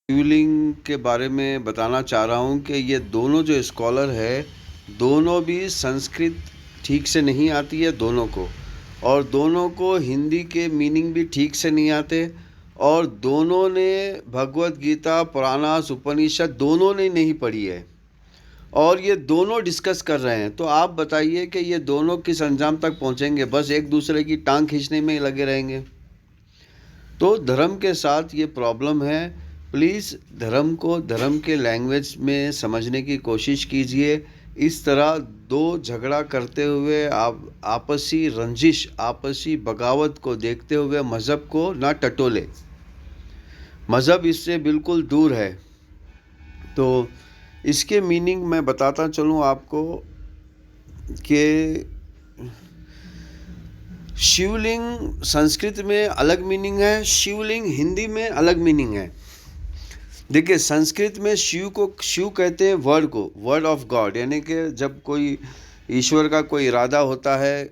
शिवलिंग के बारे में बताना चाह रहा हूँ कि ये दोनों जो स्कॉलर है, दोनों भी संस्कृत ठीक से नहीं आती है दोनों को, और दोनों को हिंदी के मीनिंग भी ठीक से नहीं आते, और दोनों ने भगवत गीता, पुराणास, उपनिषद दोनों ने नहीं पढ़ी है, और ये दोनों डिस्कस कर रहे हैं। तो आप बताइए कि ये दोनों किस अंजाम तक पहुँचेंगे? बस एक दूसरे की टांग खींचने में ही लगे रहेंगे। तो धर्म के साथ ये प्रॉब्लम है। प्लीज़ धर्म को धर्म के लैंग्वेज में समझने की कोशिश कीजिए। इस तरह दो झगड़ा करते हुए आप आपसी रंजिश, आपसी बगावत को देखते हुए मज़हब को ना टटोले। मज़हब इससे बिल्कुल दूर है। तो इसके मीनिंग मैं बताता चलूँ आपको कि शिवलिंग संस्कृत में अलग मीनिंग है, शिवलिंग हिंदी में अलग मीनिंग है। देखिए, संस्कृत में शिव को शिव कहते हैं वर्ड को, वर्ड ऑफ गॉड, यानी कि जब कोई ईश्वर का कोई इरादा होता है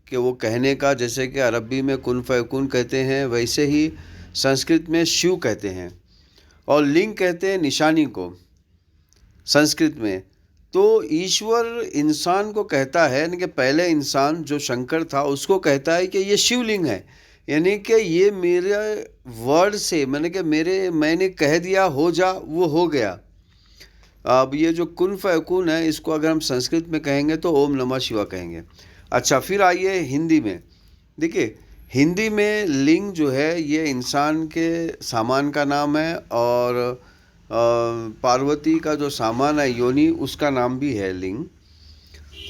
कि वो कहने का, जैसे कि अरबी में कुन फयकुन कहते हैं, वैसे ही संस्कृत में शिव कहते हैं। और लिंग कहते हैं निशानी को संस्कृत में। तो ईश्वर इंसान को कहता है, यानी कि पहले इंसान जो शंकर था उसको कहता है कि ये शिवलिंग है, यानी कि ये मेरे वर्ड से, मैंने कह दिया हो जा, वो हो गया। अब ये जो कुन फयकुन है, इसको अगर हम संस्कृत में कहेंगे तो ओम नमः शिवाय कहेंगे। अच्छा, फिर आइए हिंदी में। देखिए, हिंदी में लिंग जो है ये इंसान के सामान का नाम है, और पार्वती का जो सामान है योनि, उसका नाम भी है लिंग।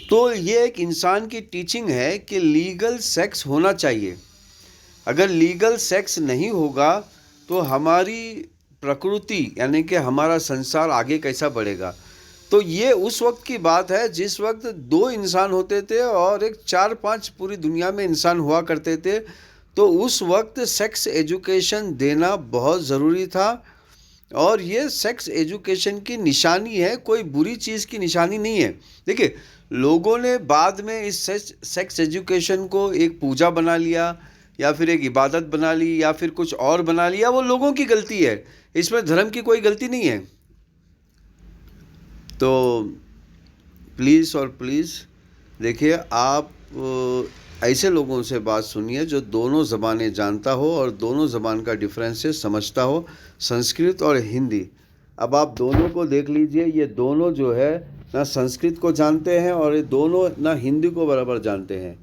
तो ये एक इंसान की टीचिंग है कि लीगल सेक्स होना चाहिए। अगर लीगल सेक्स नहीं होगा तो हमारी प्रकृति, यानी कि हमारा संसार आगे कैसा बढ़ेगा? तो ये उस वक्त की बात है जिस वक्त दो इंसान होते थे और एक 4-5 पूरी दुनिया में इंसान हुआ करते थे। तो उस वक्त सेक्स एजुकेशन देना बहुत ज़रूरी था, और ये सेक्स एजुकेशन की निशानी है, कोई बुरी चीज़ की निशानी नहीं है। देखिए, लोगों ने बाद में इस सेक्स एजुकेशन को एक पूजा बना लिया, या फिर एक इबादत बना ली, या फिर कुछ और बना लिया, वो लोगों की गलती है। इसमें धर्म की कोई गलती नहीं है। तो प्लीज़ और प्लीज़ देखिए, आप ऐसे लोगों से बात सुनिए जो दोनों ज़बानें जानता हो और दोनों ज़बान का डिफरेंसेस समझता हो, संस्कृत और हिंदी। अब आप दोनों को देख लीजिए, ये दोनों जो है ना संस्कृत को जानते हैं, और ये दोनों ना हिंदी को बराबर जानते हैं।